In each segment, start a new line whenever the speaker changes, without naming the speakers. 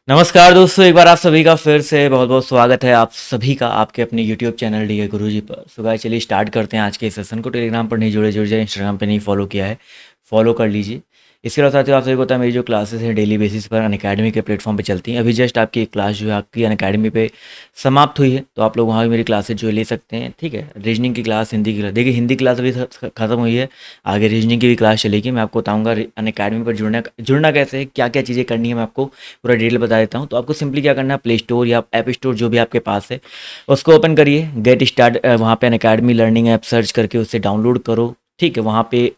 नमस्कार दोस्तों, एक बार आप सभी का फिर से बहुत बहुत स्वागत है आप सभी का आपके अपने यूट्यूब चैनल डी गुरुजी पर। सो गाइस, चलिए स्टार्ट करते हैं आज के सेशन को। टेलीग्राम पर नहीं जुड़ जाए, इंस्टाग्राम पे नहीं फॉलो किया है, फॉलो कर लीजिए। इसके अलावा साथियों, आप सभी को पता है मेरी जो क्लासेस हैं डेली बेसिस पर अनअकैडमी के प्लेटफॉर्म पे चलती हैं। अभी जस्ट आपकी एक क्लास जो है आपकी अनअकैडमी पे समाप्त हुई है, तो आप लोग वहाँ भी मेरी क्लासेस जो है ले सकते हैं। ठीक है, रीजनिंग की क्लास, हिंदी की क्लास, देखिए हिंदी क्लास अभी खत्म हुई है, आगे रीजनिंग की भी क्लास चलेगी। मैं आपको बताऊँगा अनअकैडमी पर जुड़ना कैसे है, क्या क्या चीज़ें करनी है, मैं आपको पूरा डिटेल बता देता हूँ। तो आपको सिंपली क्या करना है, प्ले स्टोर या ऐप स्टोर जो भी आपके पास है उसको ओपन करिए, गेट स्टार्ट, वहाँ पे अनअकैडमी लर्निंग ऐप सर्च करके उससे डाउनलोड करो। ठीक है, वहाँ पे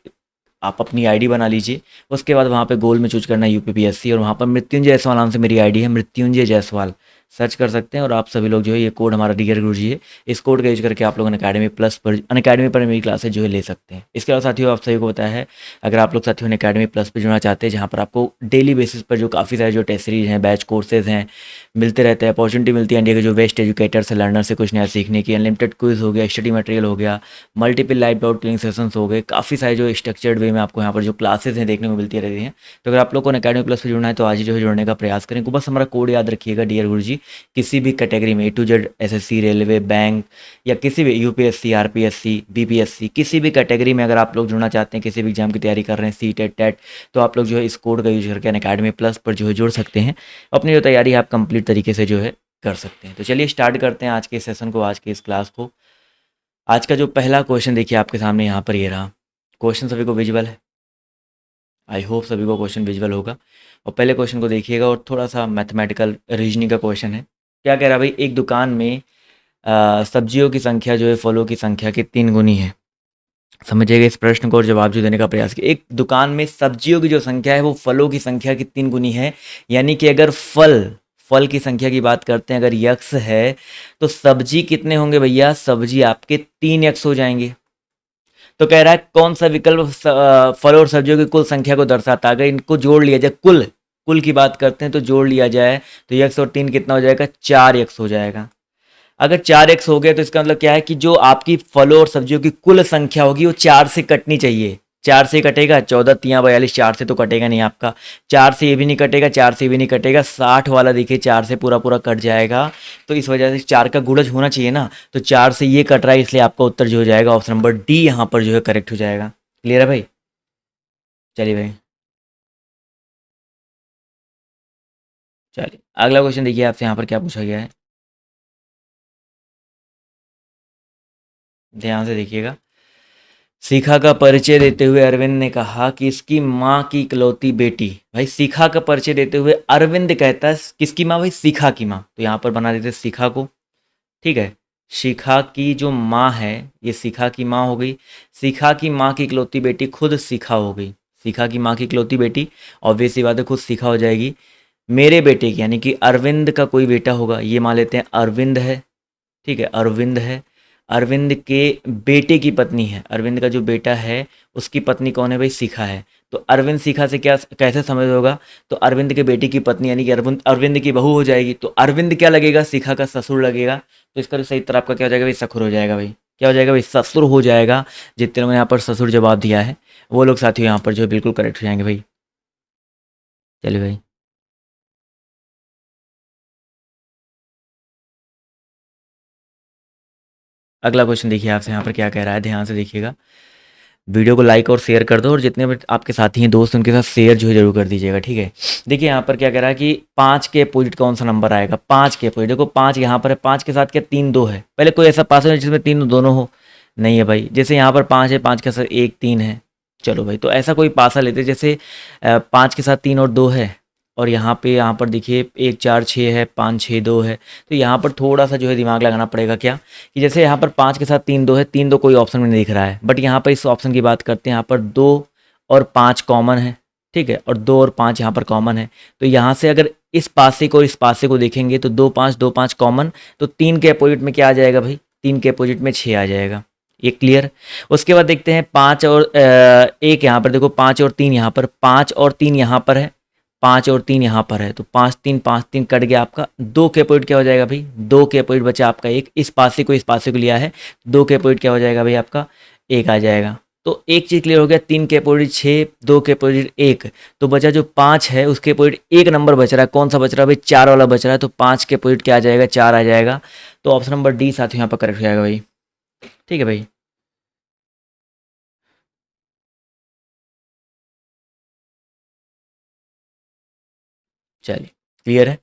आप अपनी आईडी बना लीजिए। उसके बाद वहाँ पे गोल में चूज करना है यूपीपीएससी, और वहाँ पर मृत्युंजय जायसवाल नाम से मेरी आईडी है, मृत्युंजय जायसवाल सर्च कर सकते हैं। और आप सभी लोग जो है, ये कोड हमारा डियर गुरुजी है, इस कोड का यूज करके आप लोग अनअकैडमी पर मेरी क्लासेज जो है ले सकते हैं। इसके अलावा साथियों, आप सभी को बताया है, अगर आप लोग साथियों अनअकैडमी प्लस पर जुड़ना चाहते हैं, जहाँ पर आपको डेली बेसिस पर जो काफ़ी सारे जो टेस्ट सीरीज हैं, बैच कोर्सेज हैं, मिलते रहते हैं, अपॉर्चुनिटी मिलती है इंडिया के जो बेस्ट एजुकेटर्स है, लर्नर से कुछ नया सीखने की, अनलिमिटेड क्विज हो गया, स्टडी मटेरियल हो गया, multiple live doubt clearing sessions हो गए, काफ़ी सारे जो स्ट्रक्चर्ड वे में आपको यहाँ पर जो क्लासेस हैं देखने को मिलती रहती हैं। तो अगर आप लोग को अनअकैडमी प्लस पर जुड़ना है तो आज ही जो है जुड़ने का प्रयास करें। बस हमारा कोड याद रखिएगा, डियर गुरुजी। किसी भी कैटेगरी में A to Z, SSC, railway, bank या किसी भी यूपीएससी, आरपीएससी, बीपीएससी, किसी भी कैटेगरी में अगर आप लोग जुड़ना चाहते हैं, किसी भी एग्जाम की तैयारी कर रहे हैं, सीटेट, टेट, तो आप लोग जो है इस कोड का यूज करके अनअकैडमी प्लस पर जो है जुड़ सकते हैं। अपनी जो तैयारी है आप कंप्लीट तरीके से जो है कर सकते हैं। तो चलिए स्टार्ट करते हैं आज के सेशन को, आज के इस क्लास को। आज का जो पहला क्वेश्चन देखिए आपके सामने यहाँ पर ये रहा। क्वेश्चन सभी को विजुअल है? आई होप सभी को क्वेश्चन विजुअल होगा। और पहले क्वेश्चन को देखिएगा, और थोड़ा सा मैथमेटिकल रीजनिंग का क्वेश्चन है। क्या कह रहा है भाई, एक दुकान में सब्जियों की संख्या जो है फलों की संख्या की 3 गुनी है। समझिएगा इस प्रश्न को और जवाब जो देने का प्रयास किया। एक दुकान में सब्जियों की जो संख्या है वो फलों की संख्या की 3 गुनी है। यानी कि अगर फल की संख्या की बात करते हैं, अगर यक्स है तो सब्जी कितने होंगे भैया? सब्जी आपके 3 यक्स हो जाएंगे। तो कह रहा है कौन सा विकल्प फल और सब्जियों की कुल संख्या को दर्शाता है। अगर इनको जोड़ लिया जाए, कुल की बात करते हैं, तो जोड़ लिया जाए तो यक्स और 3 कितना हो जाएगा? 4 यक्स हो जाएगा। अगर 4x हो गया तो इसका मतलब क्या है कि जो आपकी फलों और सब्जियों की कुल संख्या होगी वो 4 से कटनी चाहिए। 4 से कटेगा, 14 तियाँ 42, 4 से तो कटेगा नहीं आपका। 4 से ये भी नहीं कटेगा, 4 से भी नहीं कटेगा। 60 वाला देखिए 4 से पूरा पूरा कट जाएगा। तो इस वजह से 4 का गुणज होना चाहिए ना, तो 4 से ये कट रहा है, इसलिए आपका उत्तर जो हो जाएगा ऑप्शन नंबर डी यहाँ पर जो है करेक्ट हो जाएगा। क्लियर है भाई? चलिए भाई, चलिए अगला क्वेश्चन देखिए आपसे यहाँ पर क्या पूछा गया है, ध्यान से देखिएगा। शिखा का परिचय देते हुए अरविंद ने कहा कि इसकी माँ की इकलौती बेटी। भाई शिखा का परिचय देते हुए अरविंद कहता है किसकी माँ? भाई शिखा की माँ। तो यहाँ पर बना देते शिखा को। ठीक है, शिखा की जो माँ है ये शिखा की माँ हो गई। शिखा की माँ की इकलौती बेटी खुद शिखा हो गई। शिखा की माँ की इकलौती बेटी ऑब्वियस सी बात है खुद शिखा हो जाएगी। मेरे बेटे की यानी कि अरविंद का कोई बेटा होगा, ये मान लेते हैं अरविंद है। ठीक है, अरविंद है। अरविंद के बेटे की पत्नी है, अरविंद का जो बेटा है उसकी पत्नी कौन है? भाई शिखा है। तो अरविंद शिखा से क्या कैसे समझ होगा? तो अरविंद के बेटे की पत्नी यानी कि अरविंद की बहू हो जाएगी। तो अरविंद क्या लगेगा? शिखा का ससुर लगेगा। तो इसका जो सही उत्तर आपका क्या हो जाएगा भाई? ससुर हो जाएगा भाई। क्या हो जाएगा भाई? ससुर हो जाएगा। जितने लोगों ने यहाँ पर ससुर जवाब दिया है वो लोग साथियों यहाँ पर जो है बिल्कुल करेक्ट हो जाएंगे भाई। चलिए भाई, अगला क्वेश्चन देखिए आपसे यहाँ पर क्या कह रहा है, ध्यान से देखिएगा। वीडियो को लाइक और शेयर कर दो, और जितने भी आपके साथी हैं दोस्त उनके साथ शेयर जो है जरूर कर दीजिएगा। ठीक है, देखिए यहाँ पर क्या कह रहा है कि 5 के अपोजिट कौन सा नंबर आएगा? 5 के अपोजिट देखो, 5 यहाँ पर है, 5 के साथ क्या 3 2 है? पहले कोई ऐसा पास है जिसमें 3 दोनों हो? नहीं है भाई। जैसे यहाँ पर 5 है, 5 के साथ 1 3 है। चलो भाई, तो ऐसा कोई पासा लेते जैसे 5 के साथ 3 और 2 है, और यहाँ पर देखिए 1 4 6 है, 5 6 2 है। तो यहाँ पर थोड़ा सा जो है दिमाग लगाना पड़ेगा। क्या कि जैसे यहाँ पर 5 के साथ 3 2 है, 3 2 कोई ऑप्शन में नहीं दिख रहा है, बट यहाँ पर इस ऑप्शन की बात करते हैं, यहाँ पर 2 और 5 कॉमन है। ठीक है, और 2 और 5 यहाँ पर कॉमन है। तो यहाँ से अगर इस पासे को और इस पासे को देखेंगे तो 2 5 कॉमन, तो 3 के अपोजिट में क्या आ जाएगा भाई? 3 के अपोजिट में 6 आ जाएगा। ये क्लियर। उसके बाद देखते हैं 5 और 1 यहाँ पर देखो, 5 और 3 यहाँ पर, 5 और 3 यहाँ पर है, 5 और 3 यहाँ पर है। तो 5 3 कट गया आपका। 2 के अपोजिट क्या हो जाएगा भाई? 2 के अपोजिट बचा आपका 1। इस पासे को लिया है, 2 के अपोजिट क्या हो जाएगा भाई? आपका 1 आ जाएगा। तो एक चीज़ क्लियर हो गया, 3 के अपोजिट 6, 2 के अपोजिट 1, तो बचा जो 5 है उसके अपोजिट एक नंबर बच रहा है, कौन सा बच रहा है भाई, 4 वाला बच रहा है, तो 5 के अपोजिट क्या आ जाएगा, 4 आ जाएगा। तो ऑप्शन नंबर डी साथियों यहाँ पर करेक्ट हो जाएगा भाई। ठीक है भाई। चलिए क्लियर है।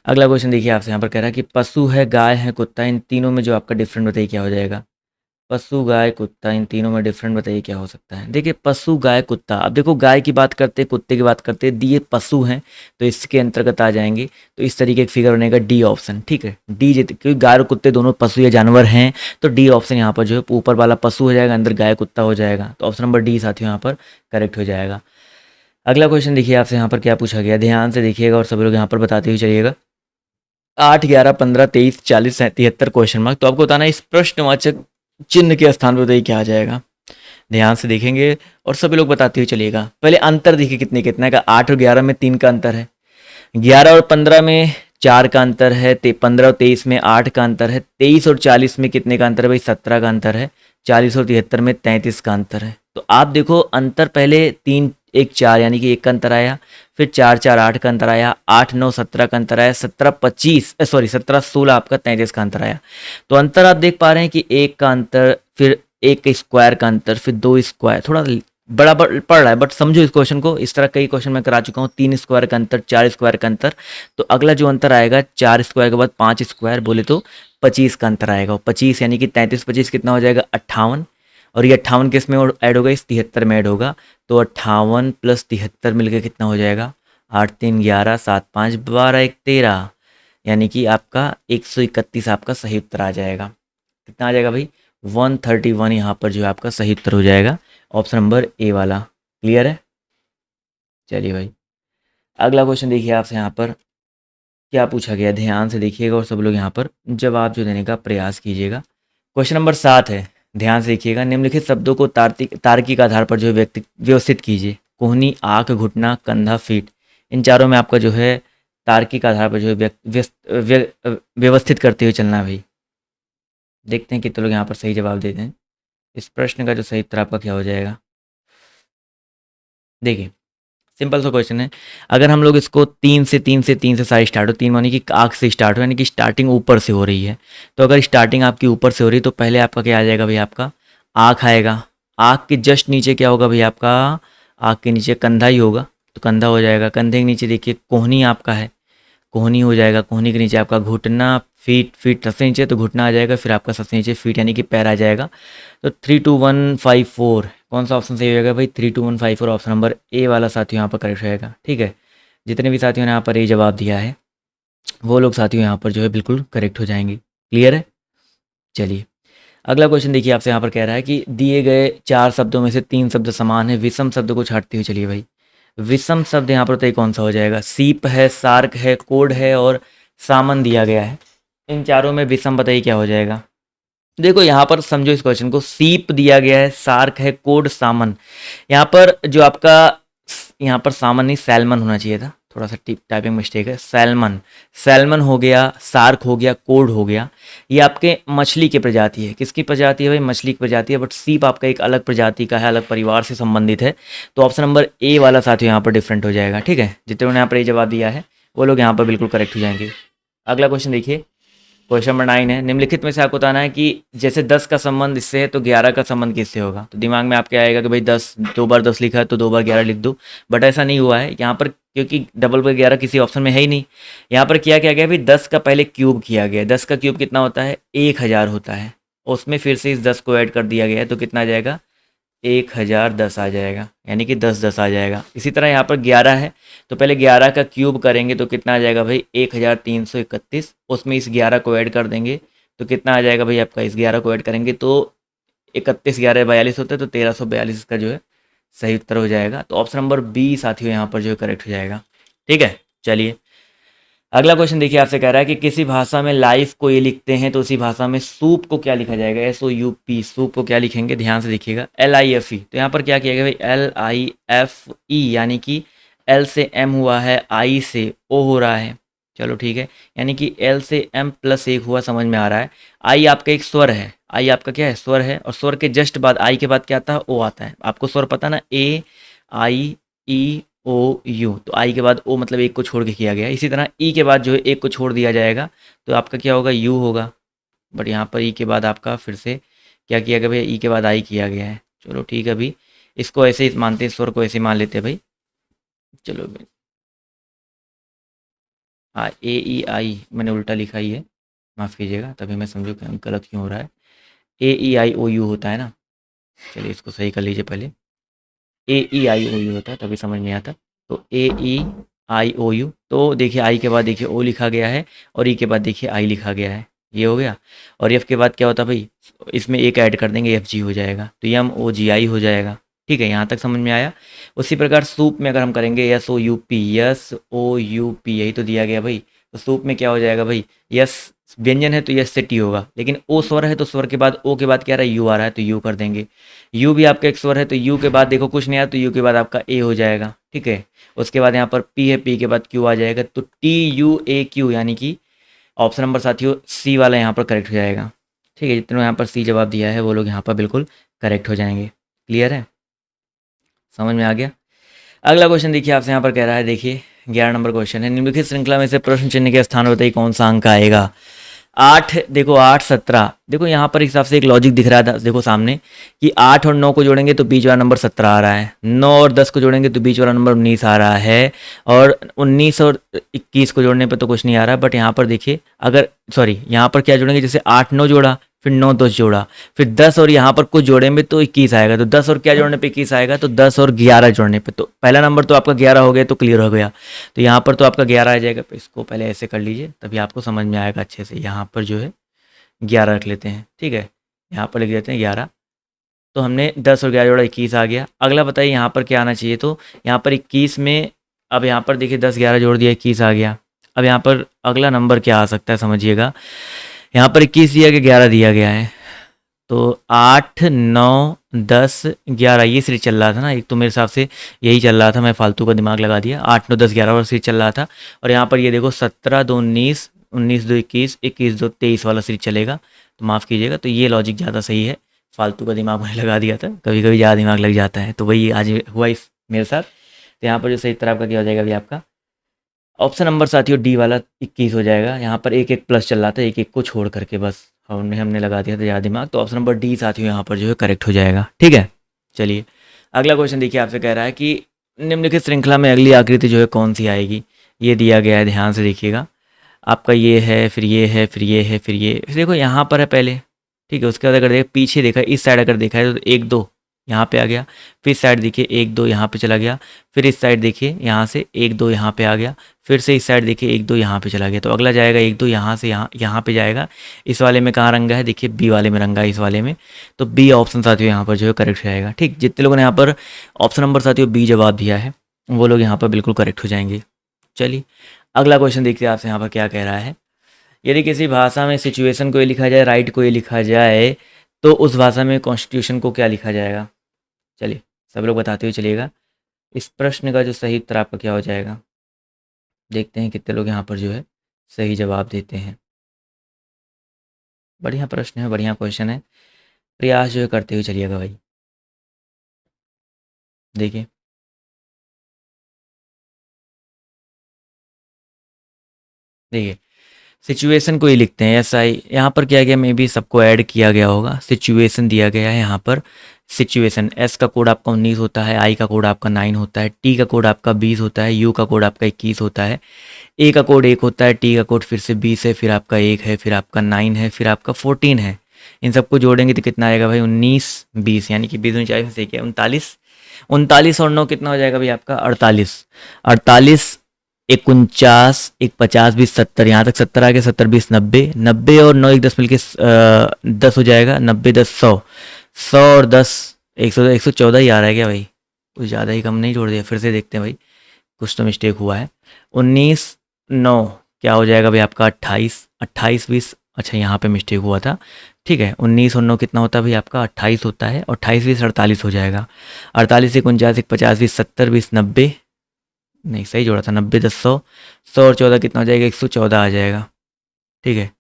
अगला क्वेश्चन देखिए, आपसे यहाँ पर कह रहा है कि पशु है, गाय है, कुत्ता, इन तीनों में जो आपका डिफरेंट बताइए क्या हो जाएगा। पशु, गाय, कुत्ता, इन तीनों में डिफरेंट बताइए क्या हो सकता है। देखिए पशु, गाय, कुत्ता, अब देखो गाय की बात करते हैं, कुत्ते की बात करते हैं, दिए पशु हैं तो इसके अंतर्गत आ जाएंगे। तो इस तरीके का फिगर बनेगा डी ऑप्शन। ठीक है, डी क्योंकि गाय और कुत्ते दोनों पशु या जानवर हैं, तो डी ऑप्शन यहाँ पर जो है ऊपर वाला पशु हो जाएगा, अंदर गाय कुत्ता हो जाएगा, तो ऑप्शन नंबर डी साथियों यहाँ पर करेक्ट हो जाएगा। अगला क्वेश्चन देखिए, आपसे यहाँ पर क्या पूछा गया, ध्यान से देखिएगा और सभी लोग यहाँ पर बताते हुए चलिएगा। 8, 11, 15, 23, 40, 73 क्वेश्चन मार्क, तो आपको बताना है इस प्रश्नवाचक चिन्ह के स्थान पर बताइए क्या आ जाएगा। ध्यान से देखेंगे और सभी लोग बताते हुए चलिएगा। पहले अंतर देखिए कितने कितना का, 8 और 11 में 3 का अंतर है, 11 और 15 में 4 का अंतर है, 15 और 23 में 8 का अंतर है, 23 और 40 में कितने का अंतर है भाई, 17 का अंतर है, 40 और 73 में 33 का अंतर है। तो आप देखो अंतर पहले 3, 1, 4 यानी कि 1 का अंतर आया, फिर 4, 4, 8 का अंतर आया, 8, 9, 17 का अंतर आया, 17, 25 सॉरी 17, 16 आपका 33 का अंतर आया। तो अंतर आप देख पा रहे हैं कि 1 का अंतर, फिर 1 के स्क्वायर का अंतर, फिर 2 स्क्वायर, थोड़ा बड़ा पड़ रहा है, बट समझो इस क्वेश्चन को, इस तरह कई क्वेश्चन मैं करा चुका हूँ। 3 स्क्वायर का अंतर, 4 स्क्वायर का अंतर, तो अगला जो अंतर आएगा 4 स्क्वायर के बाद 5 स्क्वायर बोले तो 25 का अंतर आएगा। 25 यानी कि 33, 25 कितना हो जाएगा 58, और ये 58 किस में ऐड होगा, इस 73 में ऐड होगा, तो 58 प्लस 73 मिलकर कितना हो जाएगा, 8, 3, 11, 7, 5, 12, 1, 13, यानी कि आपका 131 आपका सही उत्तर आ जाएगा। कितना आ जाएगा भाई, 131 यहाँ पर जो है आपका सही उत्तर हो जाएगा, ऑप्शन नंबर ए वाला। क्लियर है। चलिए भाई, अगला क्वेश्चन देखिए, आपसे यहाँ पर क्या पूछा गया, ध्यान से देखिएगा और सब लोग यहाँ पर जवाब जो देने का प्रयास कीजिएगा। क्वेश्चन नंबर 7 है, ध्यान से देखिएगा। निम्नलिखित शब्दों को तार्किक आधार पर जो है व्यवस्थित कीजिए। कोहनी, आँख, घुटना, कंधा, फीट, इन चारों में आपका जो है तार्किक आधार पर जो है व्यवस्थित करते हुए चलना है भाई। देखते हैं कितने लोग यहाँ पर सही जवाब देते हैं। इस प्रश्न का जो सही उत्तर आपका क्या हो जाएगा। देखिए सिंपल सा क्वेश्चन है, अगर हम लोग इसको 3 से सारी स्टार्ट हो, 3 मानी कि आँख से स्टार्ट हो, यानी कि स्टार्टिंग ऊपर से हो रही है, तो अगर स्टार्टिंग आपकी ऊपर से हो रही है तो पहले आपका क्या आ जाएगा भाई, आपका आँख आएगा। आँख के जस्ट नीचे क्या होगा भाई, आपका आँख के नीचे कंधा ही होगा, तो कंधा हो जाएगा। कंधे के नीचे देखिए कोहनी आपका है, कोहनी हो जाएगा। कोहनी के नीचे आपका घुटना, फीट सबसे नीचे तो घुटना आ जाएगा, फिर आपका सबसे नीचे फीट यानी कि पैर आ जाएगा। तो 32154 कौन सा ऑप्शन सही हो जाएगा भाई, 32154 ऑप्शन नंबर ए वाला साथियों यहाँ पर करेक्ट रहेगा। ठीक है, जितने भी साथियों ने यहाँ पर ए जवाब दिया है वो लोग साथियों यहाँ पर जो है बिल्कुल करेक्ट हो जाएंगे। क्लियर है। चलिए अगला क्वेश्चन देखिए, आपसे यहाँ पर कह रहा है कि दिए गए 4 शब्दों में से 3 शब्द समान है, विषम शब्द को छाटते हुए चलिए भाई। विषम शब्द यहाँ पर तो कौन सा हो जाएगा, सीप है, सार्क है, कोड है और सामन दिया गया है। इन चारों में विषम बताइए क्या हो जाएगा। देखो यहाँ पर समझो इस क्वेश्चन को, सीप दिया गया है, सार्क है, कोड, सामन। यहाँ पर जो आपका यहाँ पर सामन नहीं सैल्मन होना चाहिए था, थोड़ा सा टाइपिंग मिस्टेक है। सैल्मन, सैल्मन हो गया, सार्क हो गया, कोड हो गया, ये आपके मछली की प्रजाति है। किसकी प्रजाति है भाई, मछली की प्रजाति है। बट सीप आपका एक अलग प्रजाति का है, अलग परिवार से संबंधित है। तो ऑप्शन नंबर ए वाला साथियों यहाँ पर डिफरेंट हो जाएगा। ठीक है, जितने ने यहाँ पर ये जवाब दिया है वो लोग यहाँ पर बिल्कुल करेक्ट हो जाएंगे। अगला क्वेश्चन देखिए, क्वेश्चन नंबर 9 है। निम्नलिखित में से आपको बताना है कि जैसे 10 का संबंध इससे है तो 11 का संबंध किससे होगा। तो दिमाग में आपके आएगा कि भाई 10 2 बार 10 लिखा है तो 2 बार 11 लिख दो, बट ऐसा नहीं हुआ है यहाँ पर, क्योंकि डबल पर 11 किसी ऑप्शन में है ही नहीं। यहाँ पर क्या गया भाई, 10 का पहले क्यूब किया गया। 10 का क्यूब कितना होता है, 1000 होता है। उसमें फिर से इस 10 को ऐड कर दिया गया है तो कितना आ जाएगा, 1010 आ जाएगा, यानी कि 10 10 आ जाएगा। इसी तरह यहाँ पर 11 है तो पहले 11 का क्यूब करेंगे तो कितना आ जाएगा भाई, 1331। उसमें इस 11 को ऐड कर देंगे तो कितना आ जाएगा भाई आपका, इस 11 को ऐड करेंगे तो 31 11 42 होता है, तो 1342 इसका जो है सही उत्तर हो जाएगा। तो ऑप्शन नंबर बी साथियों यहाँ पर जो है करेक्ट हो जाएगा। ठीक है, चलिए अगला क्वेश्चन देखिए, आपसे कह रहा है कि किसी भाषा में लाइफ को ये लिखते हैं तो उसी भाषा में सूप को क्या लिखा जाएगा। SOUP, सूप को क्या लिखेंगे, ध्यान से देखिएगा। LIFE, तो यहाँ पर क्या किया गया भाई, LIFE, यानी कि L से M हुआ है, I से O हो रहा है, चलो ठीक है, यानी कि एल से एम प्लस एक हुआ, समझ में आ रहा है। आई आपका एक स्वर है, आई आपका क्या है, स्वर है, और स्वर के जस्ट बाद आई के बाद क्या आता है, ओ आता है। आपको स्वर पता ना, ए आई ई ओ यू, तो आई के बाद ओ मतलब एक को छोड़ के किया गया है। इसी तरह ई के बाद जो है एक को छोड़ दिया जाएगा, तो आपका क्या होगा, यू होगा। बट यहाँ पर ई के बाद आपका फिर से क्या किया गया भैया, ई के बाद आई किया गया है। चलो ठीक है, अभी इसको ऐसे ही मानते हैं, स्वर को ऐसे ही मान लेते हैं भाई। चलो हाँ, ए ई आई मैंने उल्टा लिखा ही है, माफ़ कीजिएगा, तभी मैं समझू कि गलत क्यों हो रहा है। ए ई आई ओ यू होता है ना, चलिए इसको सही कर लीजिए पहले। ए ई आई ओ यू होता है, तभी समझ में आता। तो ए ई आई ओ यू, तो देखिए आई के बाद देखिए ओ लिखा गया है, और ई के बाद देखिए आई लिखा गया है, ये हो गया। और एफ के बाद क्या होता है भाई, इसमें एक ऐड कर देंगे, एफ जी हो जाएगा, तो एम ओ जी आई हो जाएगा। ठीक है, यहाँ तक समझ में आया। उसी प्रकार सूप में अगर हम करेंगे S O U P, S O U P, यही तो दिया गया भाई। तो सूप में क्या हो जाएगा भाई, यस व्यंजन है तो यस से टी होगा, लेकिन ओ स्वर है तो स्वर के बाद ओ के बाद क्या आ रहा है, यू आ रहा है, तो यू कर देंगे। यू भी आपका एक स्वर है, तो यू के बाद देखो कुछ नहीं आया, तो यू के बाद आपका ए हो जाएगा। ठीक है, उसके बाद यहाँ पर पी है, पी के बाद क्यू आ जाएगा, तो टी यू ए क्यू, यानी कि ऑप्शन नंबर साथियों सी वाला यहाँ पर करेक्ट हो जाएगा। ठीक है, जितने यहाँ पर सी जवाब दिया है वो लोग यहाँ पर बिल्कुल करेक्ट हो जाएंगे। क्लियर है, समझ में आ गया। अगला क्वेश्चन देखिए, आपसे यहाँ पर कह रहा है, देखिए 11 नंबर क्वेश्चन है, निम्नलिखित श्रृंखला में से प्रश्न चिन्ह के स्थान बताइए कौन सा अंक आएगा। 8, देखो 8 17, देखो यहाँ पर हिसाब से एक लॉजिक दिख रहा था, देखो सामने कि 8 और 9 को जोड़ेंगे तो बीच वाला नंबर 17 आ रहा है, 9 और 10 को जोड़ेंगे तो बीच वाला नंबर 19 आ रहा है, और 19 और 21 को जोड़ने पर तो कुछ नहीं आ रहा। बट यहाँ पर देखिए, अगर सॉरी यहाँ पर क्या जोड़ेंगे, जैसे 8 9 जोड़ा, फिर 9 10 जोड़ा, फिर 10 और यहाँ पर कुछ जोड़ेंगे तो 21 आएगा, तो 10 और क्या जोड़ने पे 21 आएगा, तो 10 और 11 जोड़ने पे, तो पहला नंबर तो आपका 11 हो गया, तो क्लियर हो गया। तो यहाँ पर तो आपका 11 आ जाएगा, तो इसको पहले ऐसे कर लीजिए, तभी आपको समझ में आएगा अच्छे से। यहाँ पर जो है 11 रख लेते हैं, ठीक है, यहाँ पर लिख देते हैं 11। तो हमने 10 और 11 जोड़ा 21 आ गया। अगला बताइए यहाँ पर क्या आना चाहिए, तो यहाँ पर 21 में, अब यहाँ पर देखिए 10 11 जोड़ दिया, 21 आ गया। अब यहाँ पर अगला नंबर क्या आ सकता है, समझिएगा, यहाँ पर 21 दिया गया, 11 दिया गया है, तो 8 9 10 11 ये सीरीज चल रहा था ना, एक तो मेरे हिसाब से यही चल रहा था, मैं फालतू का दिमाग लगा दिया, 8 9 10 11 और सीरीज चल रहा था। और यहाँ पर ये देखो 17 2 19, 19 2 21, 21 2 23 वाला सीरीज चलेगा, तो माफ़ कीजिएगा, तो ये लॉजिक ज़्यादा सही है, फालतू का दिमाग मैंने लगा दिया था, कभी कभी ज़्यादा दिमाग लग जाता है, तो वही आज हुआ इस मेरे साथ। तो यहाँ पर जो सही उत्तर आपका क्या हो जाएगा अभी, आपका ऑप्शन नंबर साथियों डी वाला 21 हो जाएगा। यहाँ पर एक एक प्लस चल रहा था, एक एक को छोड़ करके बस हमने लगा दिया था ज़्यादा दिमाग, तो ऑप्शन नंबर डी साथियों यहाँ पर जो है करेक्ट हो जाएगा। ठीक है, चलिए अगला क्वेश्चन देखिए, आपसे कह रहा है कि निम्नलिखित श्रृंखला में अगली आकृति जो है कौन सी आएगी। ये दिया गया है, ध्यान से देखिएगा, आपका ये है, फिर ये है, फिर ये है, फिर ये, फिर देखो यहाँ पर है पहले, ठीक है, उसके बाद अगर देखा पीछे देखा, इस साइड अगर देखा है तो 1 2 यहाँ पे आ गया, फिर इस साइड देखिए 1 2 यहाँ पे चला गया, फिर इस साइड देखिए यहाँ से 1 2 यहाँ पे आ गया, फिर से इस साइड देखिए 1 2 यहाँ पे चला गया, तो अगला जाएगा 1 2 यहाँ से यहाँ पे जाएगा। इस वाले में कहाँ रंगा है, देखिए बी वाले में रंगा है, इस वाले में, तो बी ऑप्शन साथियों यहाँ पर जो है करेक्ट हो जाएगा। ठीक, जितने लोगों ने यहाँ पर ऑप्शन नंबर साथियों बी जवाब दिया है वो लोग यहाँ पर बिल्कुल करेक्ट हो जाएंगे। चलिए अगला क्वेश्चन देखते हैं, आपसे यहाँ पर क्या कह रहा है। यदि किसी भाषा में सिचुएशन को ये लिखा जाए, राइट को ये लिखा जाए, तो उस भाषा में कॉन्स्टिट्यूशन को क्या लिखा जाएगा। चलिए सब लोग बताते हुए चलिएगा, इस प्रश्न का जो सही उत्तर आपका क्या हो जाएगा। देखते हैं कितने लोग यहाँ पर जो है सही जवाब देते हैं। बढ़िया प्रश्न है, बढ़िया क्वेश्चन है, प्रयास जो है करते हुए चलिएगा भाई। देखिए देखिए सिचुएशन को ही लिखते हैं, एस आई, यहाँ पर क्या गया, मे बी सबको ऐड किया गया होगा, सिचुएशन दिया गया है यहाँ पर। सिचुएशन, एस का कोड आपका 19 होता है, आई का कोड आपका 9 होता है, टी का कोड आपका 20 होता है, यू का कोड आपका 21 होता है, ए का कोड 1 होता है, टी का कोड फिर से 20 है, फिर आपका 1 है, फिर आपका 9 है, फिर आपका 14 है। इन सबको जोड़ेंगे तो कितना आएगा भाई, 19 20, यानी कि 20 49 से क्या 39, 39 और 9 कितना हो जाएगा भाई आपका 48, 48 एक 49 एक 50 20 70, यहाँ तक 70 आ गया, 70 20 90, 90 और 9 एक 10 मिलके 10 हो जाएगा, 90 10 100, 100 और 10 100, 114 ही आ रहा है क्या भाई, कुछ ज़्यादा ही कम नहीं जोड़ दिया, फिर से देखते हैं भाई, कुछ तो मिस्टेक हुआ है। 19 9 क्या हो जाएगा भाई आपका 28, 28 20, अच्छा यहाँ पे मिस्टेक हुआ था, ठीक है, 19 और 9 कितना होता है भाई आपका 28 होता है, और 28 20 48 हो जाएगा, 48 एक 49 एक 50 20 70 20 90, नहीं सही जोड़ा था, 90 10 100, 100 और 14 कितना हो जाएगा, 114 आ जाएगा। ठीक है,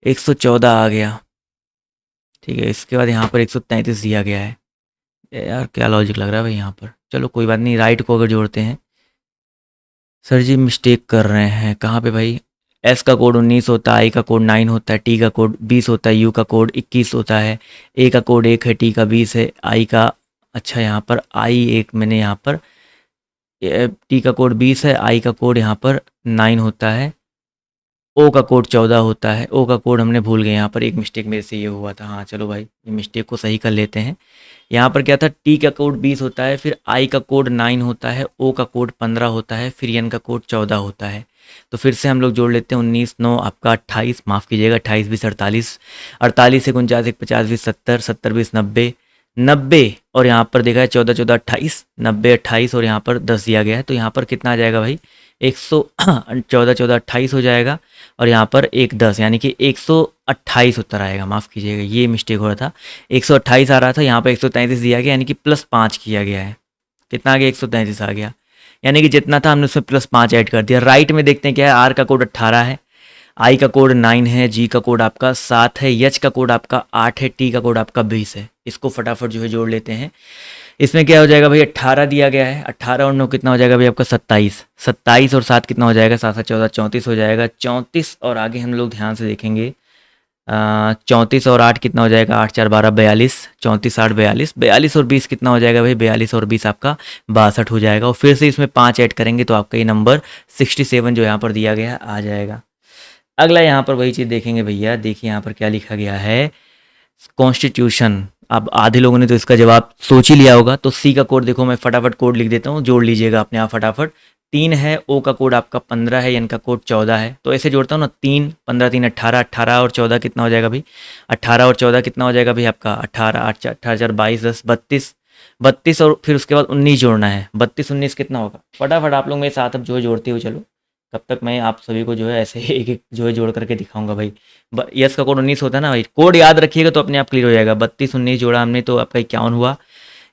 114 आ गया। ठीक है, इसके बाद यहाँ पर 133 दिया गया है। यार क्या लॉजिक लग रहा है भाई यहाँ पर, चलो कोई बात नहीं, राइट को अगर जोड़ते हैं। सर जी मिस्टेक कर रहे हैं, कहाँ पे भाई? एस का कोड 19 होता है, आई का कोड 9 होता है, टी का कोड 20 होता है, यू का कोड 21 होता है, ए का कोड 1 है, टी का 20 है, आई का, अच्छा यहाँ पर आई एक मैंने यहाँ पर, टी का कोड 20 है, आई का कोड यहाँ पर 9 होता है, ओ का कोड 14 होता है। ओ का कोड हमने भूल गए, यहाँ पर एक मिस्टेक मेरे से ये हुआ था। हाँ चलो भाई, ये मिस्टेक को सही कर लेते हैं। यहाँ पर क्या था, टी का कोड 20 होता है, फिर आई का कोड 9 होता है, ओ का कोड 15 होता है, फिर एन का कोड 14 होता है। तो फिर से हम लोग जोड़ लेते हैं, 19 9 आपका 28, माफ़ कीजिएगा 28 20 48, 48 एक 49 एक 50 20 70, 70 20 90, 90 और यहाँ पर देखा है 14 14 28, 90 28 और यहाँ पर 10 दिया गया है। तो यहाँ पर कितना आ जाएगा भाई, 114 14 28 हो जाएगा और यहाँ पर एक 10, यानी कि 128 उत्तर आएगा। माफ़ कीजिएगा ये मिस्टेक हो रहा था, 128 आ रहा था, यहाँ पर 133 दिया गया, यानी कि +5 किया गया है। कितना आ गया, 133 आ गया, यानी कि जितना था हमने उसमें +5 ऐड कर दिया। राइट में देखते हैं क्या है, आर का कोड 18 है, आई का कोड 9 है, जी का कोड आपका 7 है, एच का कोड आपका 8 है, टी का कोड आपका 20 है। इसको फटाफट जो है जोड़ लेते हैं। इसमें क्या हो जाएगा भाई, 18 दिया गया है, 18 और 9 कितना हो जाएगा भाई आपका 27, 27 और 7 कितना हो जाएगा, 7 7 14 34 हो जाएगा, 34 और आगे हम लोग ध्यान से देखेंगे, 34 और 8 कितना हो जाएगा, 8 4 12 42, 34 8 42, 42 और 20 कितना हो जाएगा भाई, 42 और 20 आपका 62 हो जाएगा। और फिर से इसमें 5 ऐड करेंगे तो आपका ये नंबर 67 जो यहाँ पर दिया गया आ जाएगा। अगला यहाँ पर वही चीज़ देखेंगे भैया, देखिए यहाँ पर क्या लिखा गया है, कॉन्स्टिट्यूशन। अब आधे लोगों ने तो इसका जवाब सोच ही लिया होगा, तो सी का कोड देखो, मैं फटाफट कोड लिख देता हूँ, जोड़ लीजिएगा अपने आप फटाफट। 3 है, ओ का कोड आपका 15 है, एन का कोड 14 है। तो ऐसे जोड़ता हूँ ना, 3 15 3 18, 18 और 14 कितना हो जाएगा भाई, 18 और 14 कितना हो जाएगा भाई आपका 18 8 18 4 22 10 32, 32 और फिर उसके बाद 19 जोड़ना है, 32 19 कितना होगा, फटाफट आप लोग मेरे साथ अब जो है जोड़ते हुए चलो। तब तक मैं आप सभी को जो है ऐसे एक एक जो है जोड़ करके दिखाऊंगा भाई। यस का कोड 19 होता है ना भाई, कोड याद रखिएगा तो अपने आप क्लियर हो जाएगा। 32 19 जोड़ा हमने तो आपका 51 हुआ।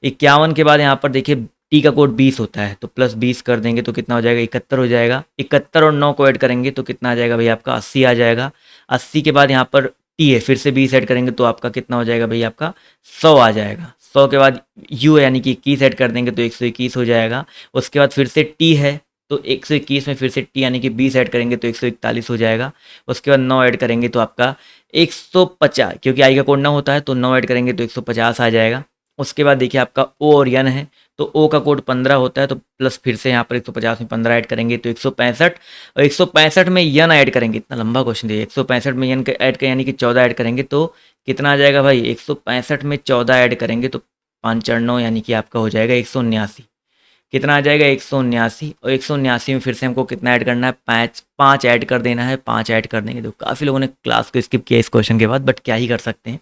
51 के बाद यहाँ पर देखिए टी का कोड 20 होता है, तो +20 कर देंगे तो कितना हो जाएगा, 71 हो जाएगा। 71 और 9 को ऐड करेंगे तो कितना आ जाएगा भाई आपका 80 आ जाएगा। 80 के बाद यहाँ पर टी है, फिर से 20 ऐड करेंगे तो आपका कितना हो जाएगा भाई आपका 100 आ जाएगा। 100 के बाद यू है, यानी कि 21 ऐड कर देंगे तो 121 हो जाएगा। उसके बाद फिर से टी है, तो 121 में फिर से टी यानी कि 20 ऐड करेंगे तो 141 हो जाएगा। उसके बाद 9 ऐड करेंगे तो आपका 150, क्योंकि आई का कोड 9 होता है तो 9 ऐड करेंगे तो 150 आ जाएगा। उसके बाद देखिए आपका ओ और यन है, तो ओ का कोड 15 होता है, तो प्लस फिर से यहाँ पर 150 में 15 ऐड करेंगे तो 165, और 165 में यन ऐड करेंगे, इतना लंबा क्वेश्चन दिया, 165 में यन ऐड कर यानी कि 14 ऐड करेंगे तो कितना आ जाएगा भाई, 165 में 14 ऐड करेंगे तो 5 4 9 यानी कि आपका हो जाएगा 179। कितना आ जाएगा 179, और 179 में फिर से हमको कितना ऐड करना है, 5 ऐड कर देना है। 5 ऐड कर देंगे तो काफ़ी लोगों ने क्लास को स्किप किया इस क्वेश्चन के बाद, बट क्या ही कर सकते हैं,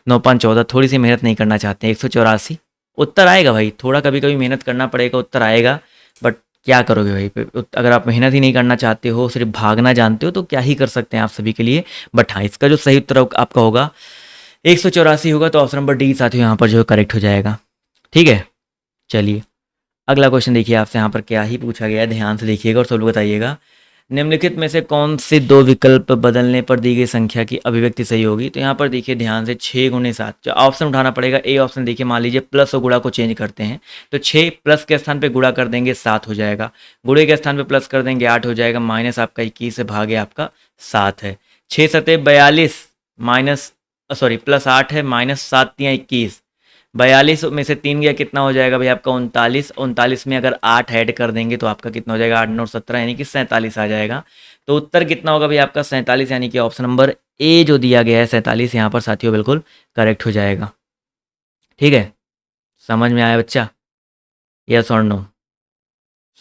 9 5 14, थोड़ी सी मेहनत नहीं करना चाहते हैं, 184 उत्तर आएगा भाई। थोड़ा कभी कभी मेहनत करना पड़ेगा, उत्तर आएगा, बट क्या करोगे भाई, अगर आप मेहनत ही नहीं करना चाहते हो, सिर्फ भागना जानते हो, तो क्या ही कर सकते हैं आप सभी के लिए। बट हाँ, इसका जो सही उत्तर आपका होगा 184 होगा, तो ऑप्शन नंबर डी साथियों यहाँ पर जो है करेक्ट हो जाएगा। ठीक है, चलिए अगला क्वेश्चन देखिए, आपसे यहाँ पर क्या ही पूछा गया है, ध्यान से देखिएगा और सब लोग बताइएगा। निम्नलिखित में से कौन से 2 विकल्प बदलने पर दी गई संख्या की अभिव्यक्ति सही होगी? तो यहाँ पर देखिए ध्यान से, 6 गुणे 7, जो ऑप्शन उठाना पड़ेगा। ए ऑप्शन देखिए, मान लीजिए प्लस और गुणा को चेंज करते हैं, तो 6 प्लस के स्थान पे गुणा कर देंगे 7 हो जाएगा, गुणे के स्थान पे प्लस कर देंगे 8 हो जाएगा, माइनस आपका 21 से भागे आपका 7 है। 6 7 42 माइनस सॉरी प्लस 8 है, माइनस 7 3 21, 42 में से 3 गया कितना हो जाएगा भाई आपका 39, 39 में अगर 8 ऐड कर देंगे तो आपका कितना हो जाएगा 8 9 17 यानी कि 47 आ जाएगा। तो उत्तर कितना होगा भाई आपका 47, यानी कि ऑप्शन नंबर ए जो दिया गया है 47 यहाँ पर साथियों बिल्कुल करेक्ट हो जाएगा। ठीक है, समझ में आया बच्चा, यस और नो?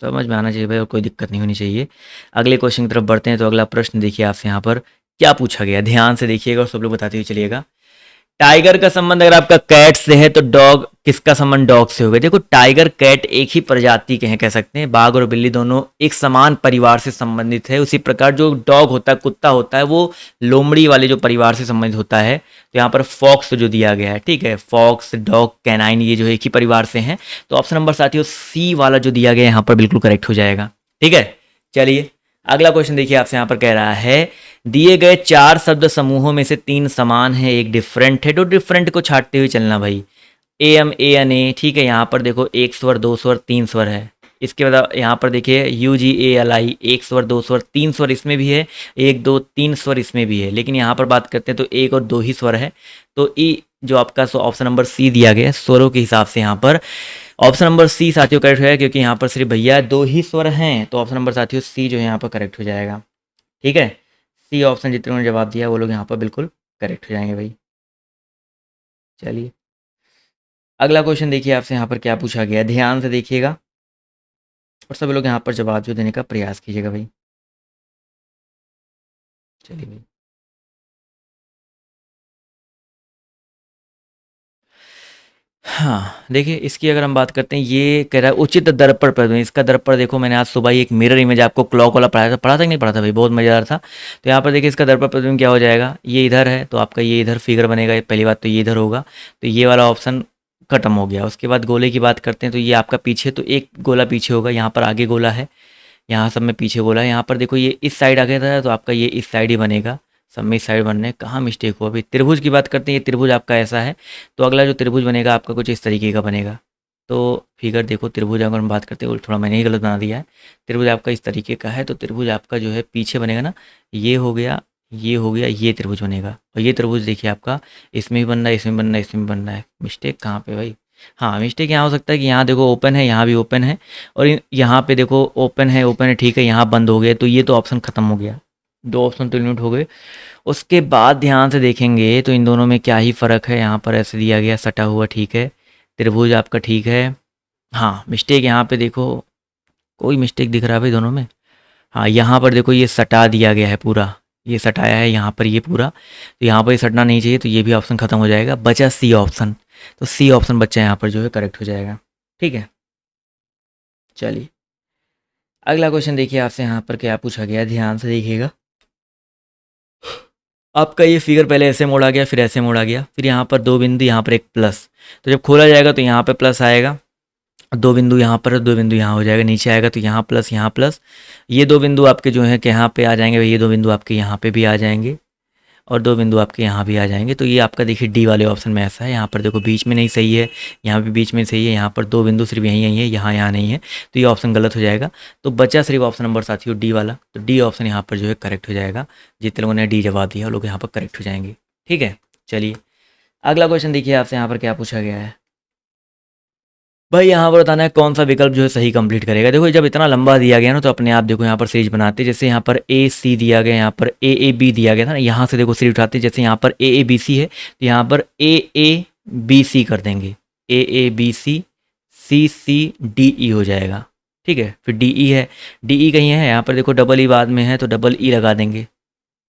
समझ में आना चाहिए भाई, और कोई दिक्कत नहीं होनी चाहिए। अगले क्वेश्चन की तरफ बढ़ते हैं। तो अगला प्रश्न देखिए, आपसे यहाँ पर क्या पूछा गया, ध्यान से देखिएगा और सब लोग बताते हुए चलिएगा। टाइगर का संबंध अगर आपका कैट से है तो डॉग किसका संबंध डॉग से होगा? देखो टाइगर कैट एक ही प्रजाति के हैं, कह सकते हैं, बाघ और बिल्ली दोनों एक समान परिवार से संबंधित है। उसी प्रकार जो डॉग होता है, कुत्ता होता है, वो लोमड़ी वाले जो परिवार से संबंधित होता है। तो यहाँ पर फॉक्स जो दिया गया है, ठीक है, फॉक्स, डॉग, कैनाइन, ये जो एक ही परिवार से हैं। तो ऑप्शन नंबर साथियों सी वाला जो दिया गया है यहाँ पर बिल्कुल करेक्ट हो जाएगा। ठीक है, चलिए अगला क्वेश्चन देखिए, आपसे यहाँ पर कह रहा है दिए गए 4 शब्द समूहों में से 3 समान है, एक डिफरेंट है, तो डिफरेंट को छाटते हुए चलना भाई। एम, ए एन ए, ठीक है, यहाँ पर देखो एक स्वर, 2 स्वर, 3 स्वर है। इसके बाद यहाँ पर देखिए you ji A L I, एक स्वर, 2 स्वर, 3 स्वर इसमें भी है, 1 2 3 स्वर इसमें भी है, लेकिन यहाँ पर बात करते हैं तो 1 और 2 ही स्वर है। तो ई जो आपका ऑप्शन नंबर सी दिया गया है स्वरों के हिसाब से, यहाँ पर ऑप्शन नंबर सी साथियों करेक्ट है, क्योंकि यहाँ पर सिर्फ भैया 2 ही स्वर हैं। तो ऑप्शन नंबर साथियों सी जो है यहाँ पर करेक्ट हो जाएगा। ठीक है, सी ऑप्शन जितने उन्होंने जवाब दिया वो लोग यहाँ पर बिल्कुल करेक्ट हो जाएंगे भाई। चलिए अगला क्वेश्चन देखिए, आपसे यहाँ पर क्या पूछा गया, ध्यान से देखिएगा और सभी लोग यहाँ पर जवाब जो देने का प्रयास कीजिएगा भाई। चलिए भाई, हाँ देखिए इसकी अगर हम बात करते हैं, ये कह रहा है उचित दर्पण प्रदर्शन। इसका दर्पण देखो, मैंने आज सुबह ही एक मिरर इमेज आपको क्लॉक वाला पढ़ा था कि नहीं पढ़ा था भाई, बहुत मज़ेदार था। तो यहाँ पर देखिए इसका दर्पण प्रदर्शन क्या हो जाएगा, ये इधर है तो आपका ये इधर फिगर बनेगा, पहली बात तो ये इधर होगा, तो ये वाला ऑप्शन खत्म हो गया। उसके बाद गोले की बात करते हैं, तो ये आपका पीछे, तो एक गोला पीछे होगा, यहाँ पर आगे गोला है, यहाँ सब में पीछे गोला है। यहाँ पर देखो ये इस साइड आ गया था, तो आपका ये इस साइड ही बनेगा, सब में इस साइड बनने, कहाँ मिस्टेक हुआ अभी। त्रिभुज की बात करते हैं, ये त्रिभुज आपका ऐसा है, तो अगला जो त्रिभुज बनेगा आपका कुछ इस तरीके का बनेगा। तो फिगर देखो, त्रिभुज अगर हम बात करते हैं, थोड़ा मैंने ही गलत बना दिया है, त्रिभुज आपका इस तरीके का है, तो त्रिभुज आपका जो है पीछे बनेगा ना, ये हो गया, ये हो गया, ये त्रिभुज बनेगा। और ये त्रिभुज देखिए आपका इसमें भी बन रहा है, इसमें बन रहा है, इसमें बन रहा है। मिस्टेक कहाँ पे भाई, हाँ मिस्टेक यहाँ हो सकता है कि यहाँ देखो ओपन है, यहाँ भी ओपन है, और यहाँ पे देखो ओपन है, ओपन है, ठीक है, यहाँ बंद हो गए, तो ये तो ऑप्शन खत्म हो गया, 2 ऑप्शन तो एलिमिनेट हो गए। उसके बाद ध्यान से देखेंगे तो इन दोनों में क्या ही फ़र्क है, यहाँ पर ऐसे दिया गया सटा हुआ, ठीक है, त्रिभुज आपका ठीक है। हाँ मिस्टेक यहाँ पे देखो, कोई मिस्टेक दिख रहा है भाई दोनों में। हाँ यहाँ पर देखो ये सटा दिया गया है पूरा, ये सटाया है यहाँ पर ये पूरा, तो यहाँ पर ये सटना नहीं चाहिए, तो ये भी ऑप्शन खत्म हो जाएगा, बचा सी ऑप्शन। तो सी ऑप्शन बच्चा यहाँ पर जो है करेक्ट हो जाएगा। ठीक है, चलिए अगला क्वेश्चन देखिए, आपसे यहाँ पर क्या पूछा गया, ध्यान से देखिएगा। आपका ये फिगर पहले ऐसे मोड़ा गया, फिर ऐसे मोड़ा गया, फिर यहाँ पर 2 बिंदु, यहाँ पर एक प्लस, तो जब खोला जाएगा तो यहाँ पे प्लस आएगा, 2 बिंदु यहाँ पर, 2 बिंदु यहाँ हो जाएगा, नीचे आएगा तो यहाँ प्लस, यहाँ प्लस, ये 2 बिंदु आपके जो है कि यहाँ पे आ जाएंगे, ये 2 बिंदु आपके यहाँ पे भी आ जाएंगे, और 2 बिंदु आपके यहाँ भी आ जाएंगे। तो ये आपका देखिए डी वाले ऑप्शन में ऐसा है, यहाँ पर देखो बीच में नहीं सही है, यहाँ भी बीच में सही है, यहाँ पर 2 बिंदु सिर्फ यहीं यहीं है, यहाँ नहीं है, तो ये ऑप्शन गलत हो जाएगा। तो बचा सिर्फ ऑप्शन नंबर साथियों डी वाला, तो डी ऑप्शन यहाँ पर जो है करेक्ट हो जाएगा। जितने लोगों ने डी जवाब दिया वो लोग यहाँ पर करेक्ट हो जाएंगे। ठीक है, चलिए अगला क्वेश्चन देखिए, आपसे यहाँ पर क्या पूछा गया है भाई, यहाँ पर बताना है कौन सा विकल्प जो है सही कंप्लीट करेगा। देखो जब इतना लंबा दिया गया ना, तो अपने आप देखो यहाँ पर सीरीज बनाते, जैसे यहाँ पर ए सी दिया गया, यहाँ पर ए बी दिया गया था ना, यहाँ से देखो सीरीज उठाते, जैसे यहाँ पर ए बी सी है, तो यहाँ पर ए बी सी कर देंगे, ए बी सी, सी डी ई हो जाएगा। ठीक है, फिर डी ई है, डी ई कहीं है, यहाँ पर देखो डबल ई बाद में है, तो डबल ई लगा देंगे।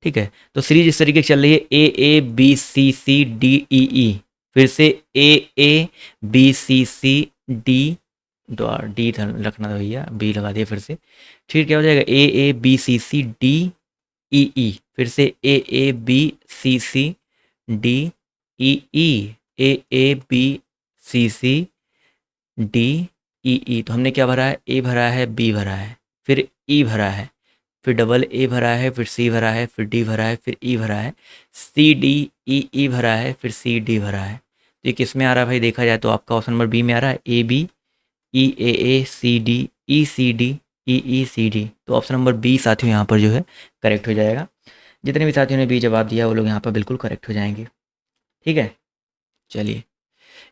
ठीक है, तो सीरीज इस तरीके से चल रही है, A B C D E, फिर से A B C D, D रखना था भैया, बी लगा दिया फिर से, फिर क्या हो जाएगा ए बी सी डी ई, फिर से A B C D E, A B C D E. तो हमने क्या भरा है, ए भरा है, बी भरा है, फिर ई भरा है, फिर डबल ए भरा है, फिर सी भरा है, फिर डी भरा है, फिर ई भरा है, सी डी ई भरा है, फिर सी डी भरा है। तो ये किस में आ रहा है भाई, देखा जाए तो आपका ऑप्शन नंबर बी में आ रहा है, A B E A C D E C D E C D. तो ऑप्शन नंबर बी साथियों यहाँ पर जो है करेक्ट हो जाएगा। जितने भी साथियों ने बी जवाब दिया वो लोग यहाँ पर बिल्कुल करेक्ट हो जाएंगे। ठीक है, चलिए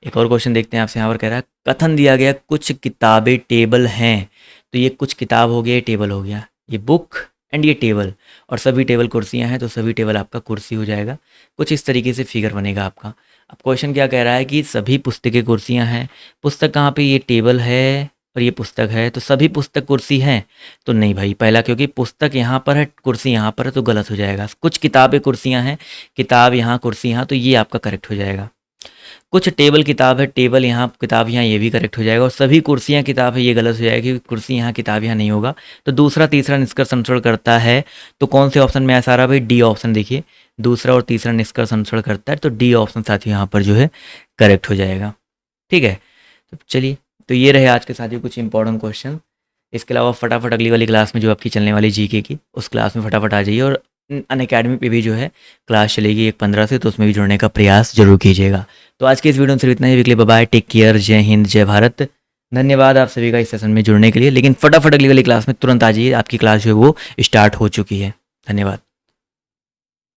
एक और क्वेश्चन देखते हैं, आपसे यहाँ पर कह रहा है कथन दिया गया कुछ किताबें टेबल हैं। तो ये कुछ किताब हो गया, ये टेबल हो गया, ये बुक एंड ये टेबल, और सभी टेबल कुर्सियाँ हैं, तो सभी टेबल आपका कुर्सी हो जाएगा। कुछ इस तरीके से फिगर बनेगा आपका। अब क्वेश्चन क्या कह रहा है कि सभी पुस्तकें कुर्सियाँ हैं, पुस्तक कहाँ पे, ये टेबल है, पर ये पुस्तक है, तो सभी पुस्तक कुर्सी हैं? तो नहीं भाई, पहला क्योंकि पुस्तक यहाँ पर है, कुर्सी यहाँ पर है, तो गलत हो जाएगा। कुछ किताबें कुर्सियाँ हैं, किताब यहाँ कुर्सी यहाँ, तो ये आपका करेक्ट हो जाएगा। कुछ टेबल किताब है, टेबल यहाँ किताब यहाँ, ये भी करेक्ट हो जाएगा। और सभी कुर्सियाँ किताब है, ये गलत हो जाएगा क्योंकि कुर्सी यहाँ किताब यहाँ नहीं होगा। तो दूसरा तीसरा निष्कर्ष अनुसरण करता है, तो कौन से ऑप्शन में ऐसा रहा भाई? D option. देखिए दूसरा और तीसरा निष्कर्ष अनुसरण करता है, तो डी ऑप्शन साथियों यहाँ पर जो है करेक्ट हो जाएगा। ठीक है, तो चलिए, तो ये रहे आज के साथियों कुछ इंपॉर्टेंट क्वेश्चन। इसके अलावा फटाफट अगली वाली क्लास में जो आपकी चलने वाली जीके की, उस क्लास में फटाफट आ जाइए। और अनअकैडमी पे भी जो है क्लास चलेगी 1-15 से, तो उसमें भी जुड़ने का प्रयास जरूर कीजिएगा। तो आज के इस वीडियो में सिर्फ इतना ही। वीकली बाय, टेक केयर, जय हिंद, जय भारत। धन्यवाद आप सभी का इस सेशन में जुड़ने के लिए। लेकिन फटाफट अगली वाली क्लास में तुरंत आ जाइए, आपकी क्लास जो है वो स्टार्ट हो चुकी है। धन्यवाद।